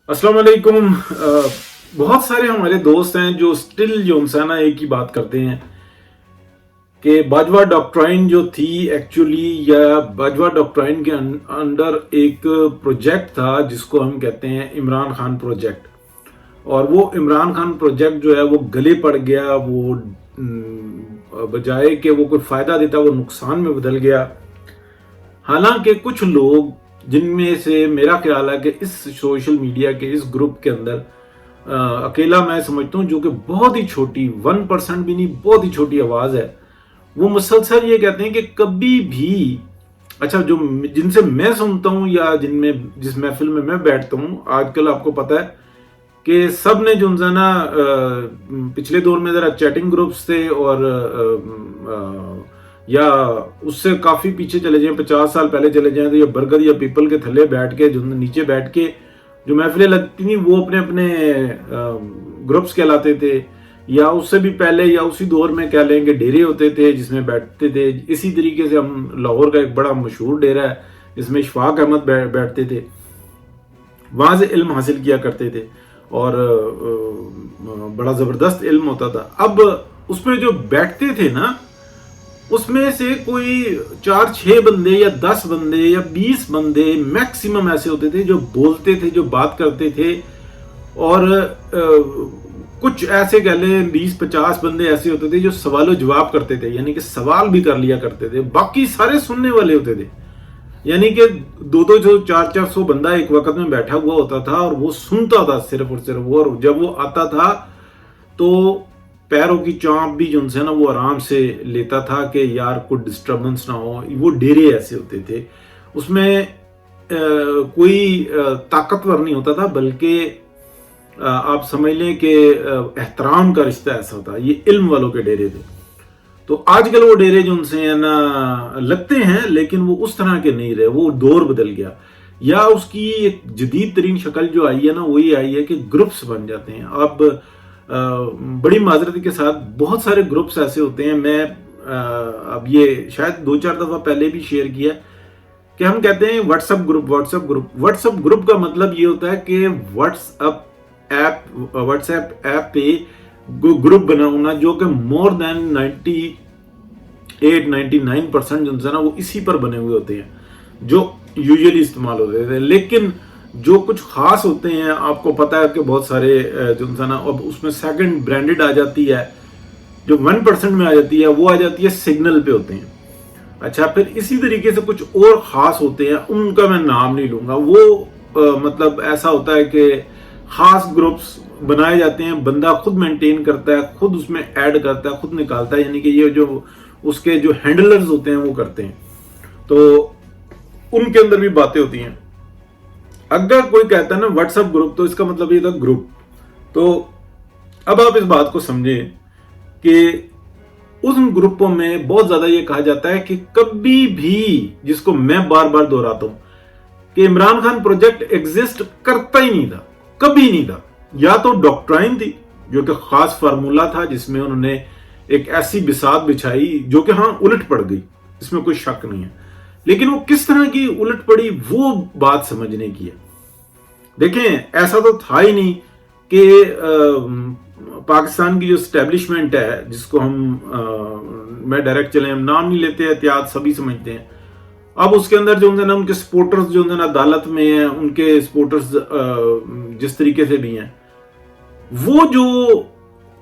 अस्सलाम वालेकुम। बहुत सारे हमारे दोस्त हैं जो स्टिल जो है ना एक ही बात करते हैं कि बाजवा डॉक्ट्राइन जो थी एक्चुअली, या बाजवा डॉक्ट्राइन के अंडर एक प्रोजेक्ट था जिसको हम कहते हैं इमरान खान प्रोजेक्ट। और वो इमरान खान प्रोजेक्ट जो है वो गले पड़ गया। वो बजाय कि वो कोई फायदा देता वो नुकसान में बदल गया। हालांकि कुछ लोग, जिनमें से मेरा ख्याल है कि इस सोशल मीडिया के इस ग्रुप के अंदर अकेला मैं समझता हूँ, जो कि बहुत ही छोटी 1% भी नहीं, बहुत ही छोटी आवाज है, वो मुसलसल ये कहते हैं कि कभी भी, अच्छा जो जिनसे मैं सुनता हूँ या जिस महफिल में मैं बैठता हूँ, आजकल आपको पता है कि सब ने जो है ना पिछले दौर में जरा चैटिंग ग्रुप्स थे, और या उससे काफी पीछे चले जाएं, 50 साल पहले चले जाएं, तो ये बरगद या पीपल के थल्ले बैठ के, जो नीचे बैठ के जो महफिलें लगती थी वो अपने अपने ग्रुप्स कहलाते थे। या उससे भी पहले या उसी दौर में कह लेंगे डेरे होते थे जिसमें बैठते थे। इसी तरीके से हम लाहौर का एक बड़ा मशहूर डेरा है जिसमें इशफाक अहमद बैठते थे, वहां से इल्म हासिल किया करते थे और बड़ा जबरदस्त इल्म होता था। अब उसमें जो बैठते थे ना, उसमें से कोई 4-6 बंदे या 10 बंदे या 20 बंदे मैक्सिमम ऐसे होते थे जो बोलते थे, जो बात करते थे। और कुछ ऐसे कह लें 20-50 बंदे ऐसे होते थे जो सवालों जवाब करते थे, यानी कि सवाल भी कर लिया करते थे। बाकी सारे सुनने वाले होते थे, यानी कि 200 400 बंदा एक वक्त में बैठा हुआ होता था और वो सुनता था सिर्फ और सिर्फ। और जब वो आता था तो पैरों की चांप भी जो है ना वो आराम से लेता था कि यार कोई डिस्टर्बेंस ना हो। वो डेरे ऐसे होते थे, उसमें कोई ताकतवर नहीं होता था, बल्कि आप समझ लें कि एहतराम का रिश्ता ऐसा होता। ये इल्म वालों के डेरे थे। तो आजकल वो डेरे जो उनसे है ना लगते हैं, लेकिन वो उस तरह के नहीं रहे, वो दौर बदल गया। या उसकी एक जदीद तरीन शक्ल जो आई है ना, वही आई है कि ग्रुप्स बन जाते हैं। अब बड़ी माजरत के साथ बहुत सारे ग्रुप्स ऐसे होते हैं। मैं अब ये शायद 2-4 दफा पहले भी शेयर किया कि हम कहते हैं व्हाट्सएप ग्रुप का मतलब ये होता है कि व्हाट्सएप ऐप पे ग्रुप बना होना, जो कि मोर देन 98-99% जो है ना वो इसी पर बने हुए होते हैं, जो यूजुअली इस्तेमाल होते थे। लेकिन जो कुछ खास होते हैं, आपको पता है कि बहुत सारे जो है ना, अब उसमें सेकंड ब्रांडेड आ जाती है, जो 1% में आ जाती है, वो आ जाती है सिग्नल पे होते हैं। अच्छा, फिर इसी तरीके से कुछ और खास होते हैं, उनका मैं नाम नहीं लूंगा। वो मतलब ऐसा होता है कि खास ग्रुप्स बनाए जाते हैं, बंदा खुद मेंटेन करता है, खुद उसमें ऐड करता है, खुद निकालता है, यानी कि ये जो उसके जो हैंडलर्स होते हैं वो करते हैं। तो उनके अंदर भी बातें होती हैं। अगर कोई कहता है ना व्हाट्सएप ग्रुप, तो इसका मतलब ये था ग्रुप। तो अब आप इस बात को समझें कि उन ग्रुपों में बहुत ज्यादा ये कहा जाता है कि कभी भी, जिसको मैं बार बार दोहराता हूं, कि इमरान खान प्रोजेक्ट एग्जिस्ट करता ही नहीं था, कभी नहीं था। या तो डॉक्ट्राइन थी जो कि खास फार्मूला था, जिसमें उन्होंने एक ऐसी बिसात बिछाई जो कि हाँ उलट पड़ गई, इसमें कोई शक नहीं है। लेकिन वो किस तरह की उलट पड़ी, वो बात समझने की है। देखें, ऐसा तो था ही नहीं कि पाकिस्तान की जो स्टैब्लिशमेंट है, जिसको मैं डायरेक्ट चले, हम नाम नहीं लेते, एहतियात सभी समझते हैं। अब उसके अंदर जो है ना उनके सपोर्टर्स जो है ना अदालत में हैं, उनके सपोर्टर्स जिस तरीके से भी हैं, वो जो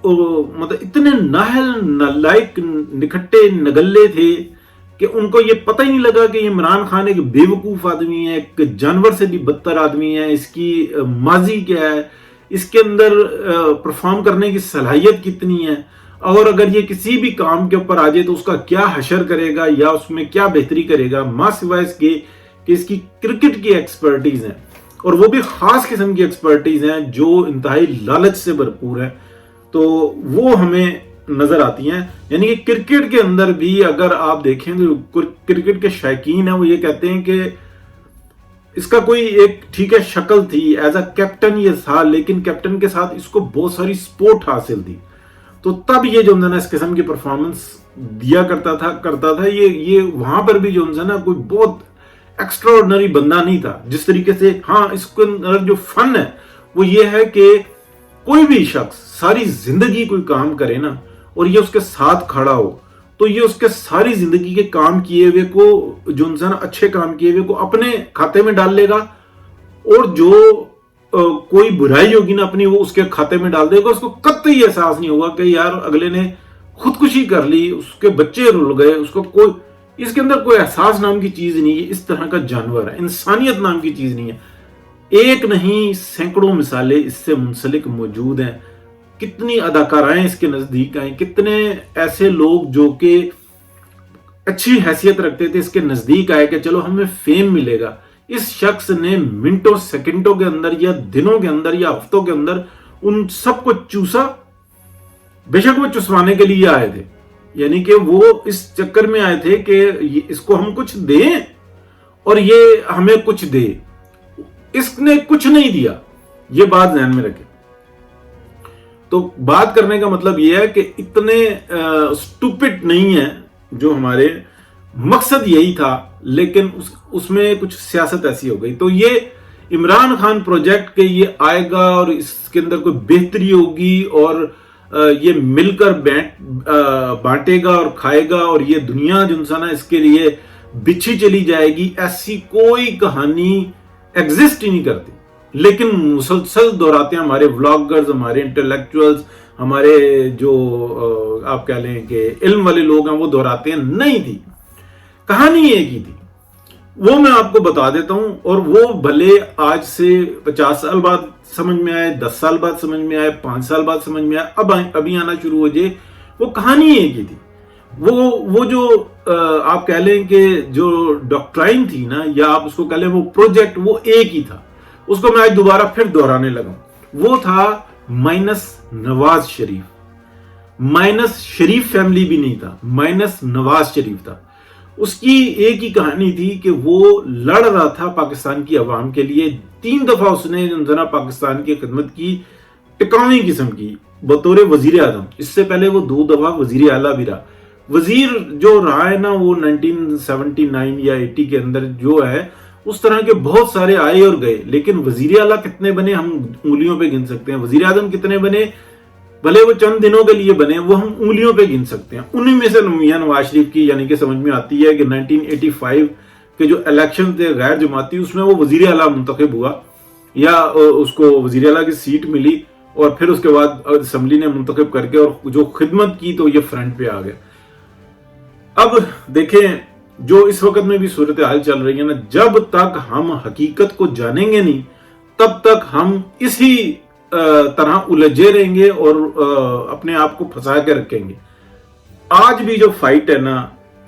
मतलब इतने नाहल नालायक निखट्टे नगल्ले थे कि उनको ये पता ही नहीं लगा कि इमरान खान एक बेवकूफ आदमी है, एक जानवर से भी बदतर आदमी है, इसकी माजी क्या है, इसके अंदर परफॉर्म करने की सलाहियत कितनी है, और अगर ये किसी भी काम के ऊपर आ जाए तो उसका क्या हशर करेगा या उसमें क्या बेहतरी करेगा, मां सिवाय इसके कि इसकी क्रिकेट की एक्सपर्टीज है, और वो भी खास किस्म की एक्सपर्टीज है जो इंतहाई लालच से भरपूर है। तो वो हमें नजर आती हैं। यानी कि क्रिकेट के अंदर भी अगर आप देखें तो क्रिकेट के शौकीन है, वो ये कहते हैं कि इसका कोई एक ठीक है शक्ल थी, एज अ कैप्टन ये था, लेकिन कैप्टन के साथ इसको बहुत सारी सपोर्ट हासिल थी। तो तब ये जो है ना इस किस्म की परफॉर्मेंस दिया करता था। ये वहां पर भी जो है ना कोई बहुत एक्स्ट्रा ऑर्डिनरी बंदा नहीं था जिस तरीके से। हाँ, इसके अंदर जो फन है वो ये है कि कोई भी शख्स सारी जिंदगी कोई काम करे ना और ये उसके साथ खड़ा हो, तो ये उसके सारी जिंदगी के काम किए हुए को, जो इंसान अच्छे काम किए हुए को अपने खाते में डाल लेगा, और जो कोई बुराई होगी ना अपनी वो उसके खाते में डाल देगा। उसको कतई एहसास नहीं होगा कि यार अगले ने खुदकुशी कर ली, उसके बच्चे रुल गए, उसको कोई, इसके अंदर कोई एहसास नाम की चीज नहीं है। इस तरह का जानवर है, इंसानियत नाम की चीज नहीं है। एक नहीं सैकड़ों मिसालें इससे मुंसलिक मौजूद हैं। कितनी अदाकाराएं इसके नजदीक आए, कितने ऐसे लोग जो कि अच्छी हैसियत रखते थे इसके नजदीक आए कि चलो हमें फेम मिलेगा। इस शख्स ने मिनटों सेकंडों के अंदर या दिनों के अंदर या हफ्तों के अंदर उन सबको चूसा। बेशक वो चुसवाने के लिए आए थे, यानी कि वो इस चक्कर में आए थे कि इसको हम कुछ दें और ये हमें कुछ दे। इसने कुछ नहीं दिया, ये बात ध्यान में रखें। तो बात करने का मतलब यह है कि इतने स्टूपिड नहीं है जो हमारे, मकसद यही था, लेकिन उसमें कुछ सियासत ऐसी हो गई। तो ये इमरान खान प्रोजेक्ट के ये आएगा और इसके अंदर कोई बेहतरी होगी और ये मिलकर बांटेगा और खाएगा और ये दुनिया जो इंसान है इसके लिए बिछी चली जाएगी, ऐसी कोई कहानी एग्जिस्ट ही नहीं करती। लेकिन मुसलसल दोहराते हैं हमारे व्लॉगर्स, हमारे इंटेलेक्चुअल्स, हमारे जो आप कह लें कि इल्म वाले लोग हैं वो दोहराते हैं। नहीं थी, कहानी एक ही थी, वो मैं आपको बता देता हूं। और वो भले आज से 50 साल बाद समझ में आए, 10 साल बाद समझ में आए, 5 साल बाद समझ में आए, अब अभी आना शुरू हो जाए, वो कहानी एक ही थी। वो जो आप कह लें कि जो डॉक्ट्राइन थी ना, या आप उसको कह लें वो प्रोजेक्ट, वो एक ही था। उसको मैं आज दोबारा फिर दोहराने लगा। वो था माइनस नवाज शरीफ। माइनस शरीफ फैमिली भी नहीं था, माइनस नवाज शरीफ था। उसकी एक ही कहानी थी कि वो लड़ रहा था पाकिस्तान की आवाम के लिए। 3 दफा उसने जना पाकिस्तान की खिदमत की, टिकावी किस्म की, बतौर वजीर आजम। इससे पहले वो 2 दफा वजीर आला भी रहा। वजीर जो रहा है ना वो 1979 या 80 के अंदर जो है, उस तरह के बहुत सारे आए और गए, लेकिन वजीर आला कितने बने हम उंगलियों पे गिन सकते हैं। वजीर आजम कितने बने, भले वो चंद दिनों के लिए बने, वो हम उंगलियों पे गिन सकते हैं। उन्हीं में से मियां नवाज शरीफ की यानी कि समझ में आती है कि 1985 के जो इलेक्शन थे गैर जमाती, उसमें वो वजीर आला मुंतखब हुआ या उसको वजीर आला की सीट मिली, और फिर उसके बाद असेंबली ने मुंतखब करके और जो खिदमत की तो ये फ्रंट पे आ गया। अब देखें जो इस वक्त में भी सूरत हाल चल रही है ना, जब तक हम हकीकत को जानेंगे नहीं तब तक हम इसी तरह उलझे रहेंगे और अपने आप को फंसा के रखेंगे। आज भी जो फाइट है ना,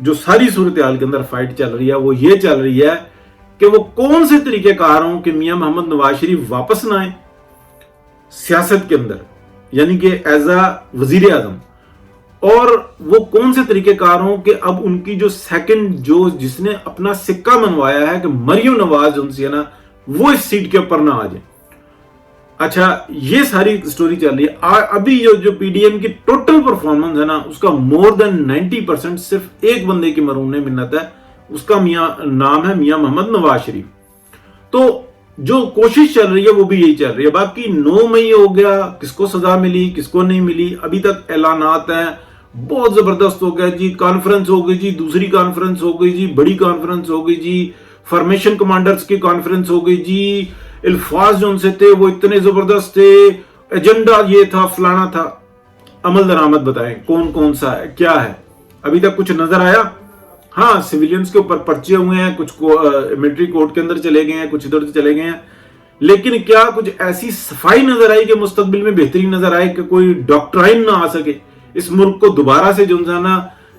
जो सारी सूरत हाल के अंदर फाइट चल रही है, वो ये चल रही है कि वो कौन से तरीकेकार हों कि मियां मोहम्मद नवाज शरीफ वापस ना आए सियासत के अंदर, यानी कि एज अ वजीर आजम, और वो कौन से तरीकेकार हों कि अब उनकी जो सेकंड जो जिसने अपना सिक्का मनवाया है कि मरियम नवाज उनसे है ना, वो इस सीट के ऊपर ना आ जाए। अच्छा, ये सारी स्टोरी चल रही है। अभी जो पीडीएम की टोटल परफॉर्मेंस है ना, उसका मोर देन 90% सिर्फ एक बंदे की मरून मिन्नत है, उसका नाम है मियां मोहम्मद नवाज शरीफ। तो जो कोशिश चल रही है वो भी यही चल रही है। बाकी 9 मई हो गया, किसको सजा मिली किसको नहीं मिली, अभी तक ऐलानात हैं, बहुत जबरदस्त हो गया जी, कॉन्फ्रेंस हो गई जी, दूसरी कॉन्फ्रेंस हो गई जी, बड़ी कॉन्फ्रेंस हो गई जी, फॉर्मेशन कमांडर्स की कॉन्फ्रेंस हो गई जी, अल्फाज जो उनसे थे वो इतने जबरदस्त थे, एजेंडा ये था फलाना था। अमल दरामद बताएं कौन कौन सा है, क्या है, अभी तक कुछ नजर आया? हाँ, सिविलियंस के ऊपर पर्चे हुए हैं, कुछ मिलिट्री कोर्ट के अंदर चले गए हैं, कुछ इधर चले गए हैं, लेकिन क्या कुछ ऐसी सफाई नजर आई कि मुस्तकबिल में बेहतरी नजर आए कि कोई डॉक्ट्राइन ना आ सके, इस मुल्क को दोबारा से जो ना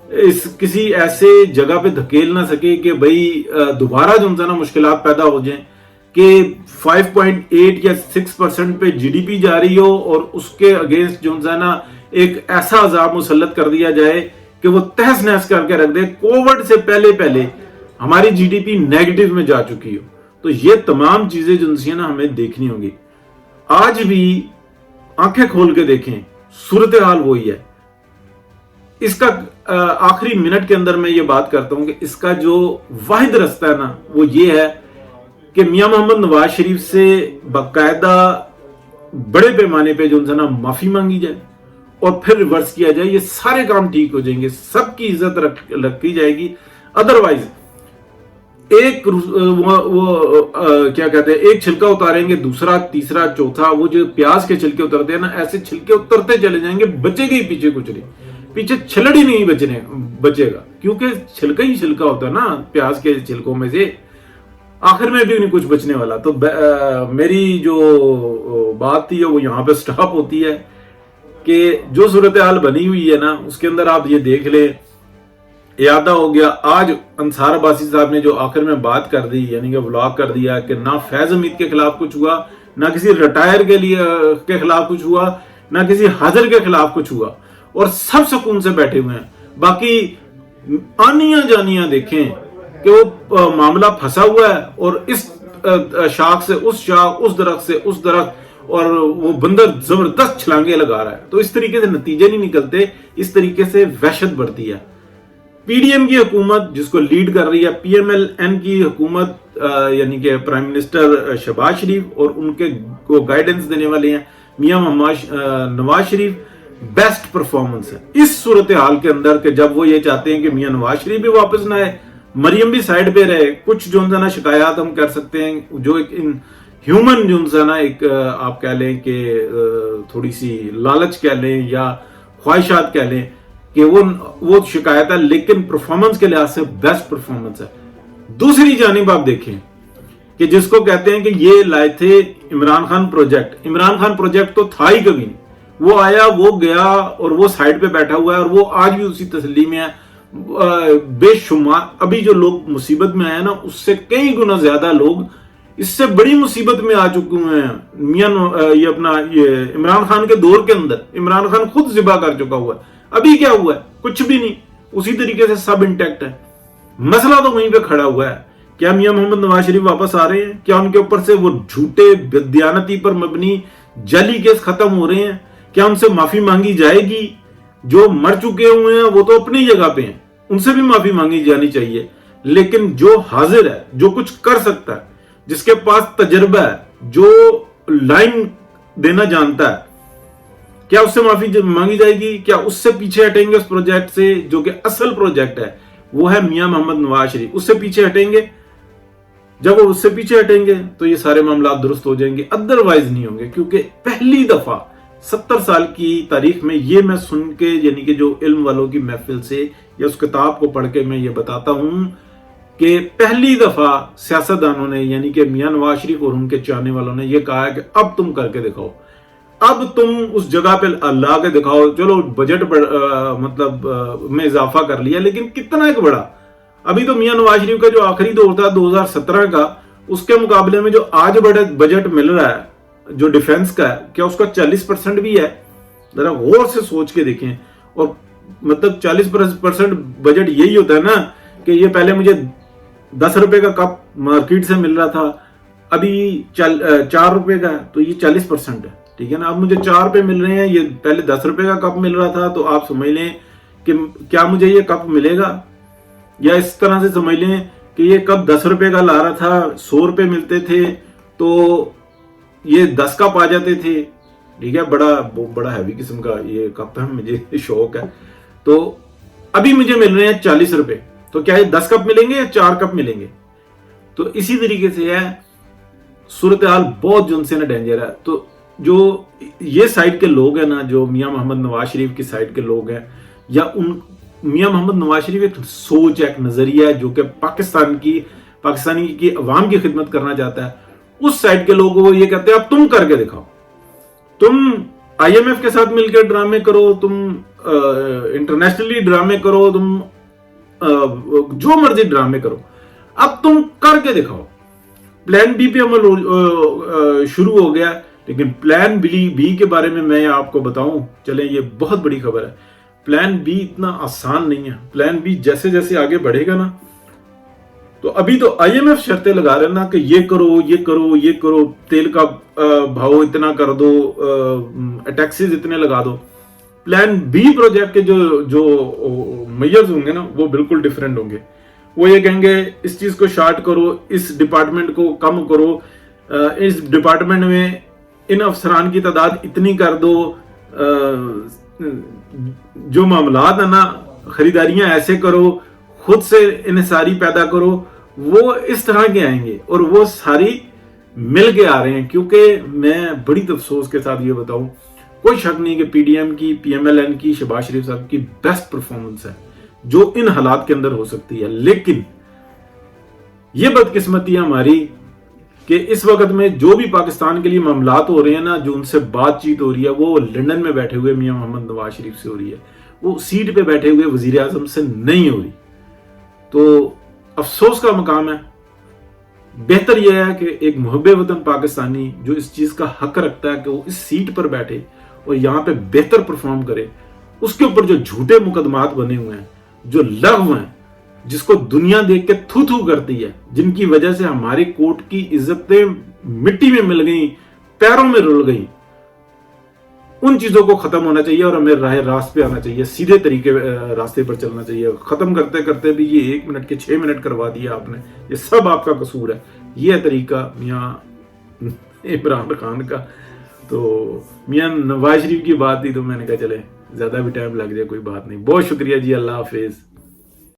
इस किसी ऐसे जगह पे धकेल ना सके कि भाई दोबारा जो ना मुश्किलात पैदा हो जाएं कि 5.8 या 6% पे जीडीपी जा रही हो और उसके अगेंस्ट जो ना एक ऐसा अजाब मुसल्लत कर दिया जाए कि वो तहस नहस करके रख दे। कोविड से पहले हमारी जीडीपी नेगेटिव में जा चुकी हो। तो ये तमाम चीजें जो ना हमें देखनी होंगी। आज भी आंखें खोल के देखें, सूरत हाल वही है। इसका आखिरी मिनट के अंदर मैं ये बात करता हूं कि इसका जो वाहिद रास्ता है ना वो ये है कि मियां मोहम्मद नवाज शरीफ से बाकायदा बड़े पैमाने पे जो है ना माफी मांगी जाए और फिर रिवर्स किया जाए, ये सारे काम ठीक हो जाएंगे, सबकी इज्जत रखी जाएगी। अदरवाइज एक क्या कहते हैं, एक छिलका उतारेंगे दूसरा तीसरा चौथा, वो जो प्याज के छिलके उतरते हैं ना, ऐसे छिलके उतरते चले जाएंगे, बचेगा ही पीछे कुछ नहीं, पीछे छिलड़ ही नहीं बचेगा, क्योंकि छिलका ही छिलका होता है ना प्याज के छिलकों में से, आखिर में भी नहीं कुछ बचने वाला। तो मेरी जो बात थी वो यहाँ पे स्टॉप होती है कि जो सूरत हाल बनी हुई है ना उसके अंदर आप ये देख ले, यादा हो गया। आज अंसार अब्बासी साहब ने जो आखिर में बात कर दी, यानी कि व्लॉग कर दिया कि ना फैज हमीद के खिलाफ कुछ हुआ, ना किसी रिटायर के खिलाफ कुछ हुआ, ना किसी हाजिर के खिलाफ कुछ हुआ, और सब सुकून से बैठे हुए हैं। बाकी आनियां जानियां देखें कि वो मामला फंसा हुआ है और इस शाख से उस शाख, उस दरख्त से उस दरख्त, और वो बंदर जबरदस्त छलांगे लगा रहा है। तो इस तरीके से नतीजे नहीं निकलते, इस तरीके से वहशत बढ़ती है। पीडीएम की हुकूमत जिसको लीड कर रही है, पीएमएलएन की हुकूमत यानी कि प्राइम मिनिस्टर शहबाज शरीफ और उनके को गाइडेंस देने वाले हैं मियां मोहम्मद नवाज शरीफ, बेस्ट परफॉर्मेंस है इस सूरत हाल के अंदर कि जब वो ये चाहते हैं कि मियां नवाज शरीफ भी वापस ना आए, मरियम भी साइड पे रहे। कुछ जो है ना शिकायत हम कर सकते हैं, जो एक इन ह्यूमन जो है ना एक आप कह लें कि थोड़ी सी लालच कह लें या ख्वाहिशात कह लें कि वो शिकायत है, लेकिन परफॉर्मेंस के लिहाज से बेस्ट परफॉर्मेंस है। दूसरी जानिब आप देखें कि जिसको कहते हैं कि ये लाए थे इमरान खान प्रोजेक्ट, इमरान खान प्रोजेक्ट तो था ही कभी नहीं, वो आया वो गया और वो साइड पे बैठा हुआ है और वो आज भी उसी तसल्ली में है। बेशुमार अभी जो लोग मुसीबत में आए ना उससे कई गुना ज्यादा लोग इससे बड़ी मुसीबत में आ चुके हुए हैं। ये अपना ये इमरान खान के दौर के अंदर इमरान खान खुद जिबा कर चुका हुआ है, अभी क्या हुआ है? कुछ भी नहीं, उसी तरीके से सब इंटैक्ट है। मसला तो वहीं पे खड़ा हुआ है। क्या मियां मोहम्मद नवाज शरीफ वापस आ रहे हैं? क्या उनके ऊपर से वो झूठे बददियानती पर मबनी जाली केस खत्म हो रहे हैं? क्या उनसे माफी मांगी जाएगी? जो मर चुके हुए हैं वो तो अपनी जगह पे हैं, उनसे भी माफी मांगी जानी चाहिए। लेकिन जो हाजिर है, जो कुछ कर सकता है, जिसके पास तजर्बा है, जो लाइन देना जानता है, क्या उससे माफी मांगी जाएगी? क्या उससे पीछे हटेंगे उस प्रोजेक्ट से जो कि असल प्रोजेक्ट है, वो है मियां मोहम्मद नवाज शरीफ, उससे पीछे हटेंगे? जब वो उससे पीछे हटेंगे तो ये सारे मामला दुरुस्त हो जाएंगे, अदरवाइज नहीं होंगे। क्योंकि पहली दफा 70 साल की तारीख में ये मैं सुन के, यानी कि जो इल्म वालों की महफिल से या उस किताब को पढ़ के मैं ये बताता हूं कि पहली दफा सियासतदानों ने, यानी कि मियां नवाज शरीफ और उनके चाहने वालों ने ये कहा है कि अब तुम करके दिखाओ, अब तुम उस जगह पे ला के दिखाओ। चलो बजट में इजाफा कर लिया, लेकिन कितना एक बड़ा। अभी तो मियां नवाज शरीफ का जो आखिरी दौर था 2017 का, उसके मुकाबले में जो आज बजट मिल रहा है जो डिफेंस का है, क्या उसका 40% भी है? जरा गौर से सोच के देखें। और मतलब 40% बजट यही होता है ना कि ये पहले मुझे 10 रुपए का कप मार्केट से मिल रहा था, अभी 4 रुपए का, तो ये 40% है, ठीक है ना। अब मुझे 4 रुपए मिल रहे हैं, ये पहले 10 रुपए का कप मिल रहा था, तो आप समझ लें कि क्या मुझे ये कप मिलेगा? या इस तरह से समझ लें कि ये कप 10 रुपए का ला रहा था, 100 रुपए मिलते थे, तो ये 10 कप आ जाते थे, ठीक है। बड़ा हैवी किस्म का ये कप है, मुझे शौक है। तो अभी मुझे मिल रहे हैं 40 रुपए, तो क्या ये 10 कप मिलेंगे या 4 कप मिलेंगे? तो इसी तरीके से है सूरत हाल, बहुत जो उनसे ना डेंजर है। तो जो ये साइड के लोग हैं ना, जो मियां मोहम्मद नवाज शरीफ की साइड के लोग हैं, या उन मियां मोहम्मद नवाज शरीफ एक सोच, एक नजरिया है जो कि पाकिस्तानी की अवाम की खिदमत करना चाहता है। उस साइड के लोगों को ये कहते हैं अब तुम करके दिखाओ, तुम आईएमएफ के साथ मिलकर ड्रामे करो, तुम इंटरनेशनली ड्रामे करो, तुम जो मर्जी ड्रामे करो, अब तुम करके दिखाओ। प्लान बी पे अमल शुरू हो गया, लेकिन प्लान बी के बारे में मैं आपको बताऊं, चलें ये बहुत बड़ी खबर है। प्लान बी इतना आसान नहीं है। प्लान बी जैसे जैसे आगे बढ़ेगा ना, तो अभी तो आईएमएफ शर्तें लगा रहे ना कि ये करो ये करो ये करो, तेल का भाव इतना कर दो, टैक्सेस इतने लगा दो। प्लान बी प्रोजेक्ट के जो मेजर्स होंगे ना वो बिल्कुल डिफरेंट होंगे। वो ये कहेंगे इस चीज को शार्ट करो, इस डिपार्टमेंट को कम करो, इस डिपार्टमेंट में इन अफसरान की तादाद इतनी कर दो, जो मामलात है ना खरीदारियां ऐसे करो, खुद से इन्हिसारी पैदा करो, वो इस तरह के आएंगे और वो सारी मिल के आ रहे हैं। क्योंकि मैं बड़ी अफसोस के साथ ये बताऊं, कोई शक नहीं कि पीडीएम की, पीएमएलएन की, शहबाज शरीफ साहब की बेस्ट परफॉर्मेंस है जो इन हालात के अंदर हो सकती है। लेकिन ये बदकिस्मती है हमारी कि इस वक्त में जो भी पाकिस्तान के लिए मामलात हो रहे हैं ना, जो उनसे बातचीत हो रही है, वो लंदन में बैठे हुए मियां मोहम्मद नवाज शरीफ से हो रही है, वो सीट पे बैठे हुए वजीर आजम से नहीं हो रही। तो अफसोस का मकाम है। बेहतर यह है कि एक मुहब्बे वतन पाकिस्तानी जो इस चीज का हक रखता है कि वो इस सीट पर बैठे और यहाँ पे बेहतर परफॉर्म करे, उसके ऊपर जो झूठे मुकदमात बने हुए हैं, जो लग़्व हैं, जिसको दुनिया देख के थू थू करती है, जिनकी वजह से हमारी कोर्ट की इज्जतें मिट्टी में मिल गई, पैरों में रुल गई, उन चीजों को खत्म होना चाहिए और हमें रास्ते पे आना चाहिए, सीधे तरीके रास्ते पर चलना चाहिए। खत्म करते करते भी ये 1 मिनट के 6 मिनट करवा दिया आपने, ये सब आपका कसूर है। ये तरीका मियां इमरान खान का। तो मियां नवाज शरीफ की बात थी तो मैंने कहा चले ज्यादा भी टाइम लग जाए कोई बात नहीं। बहुत शुक्रिया जी, अल्लाह हाफिज।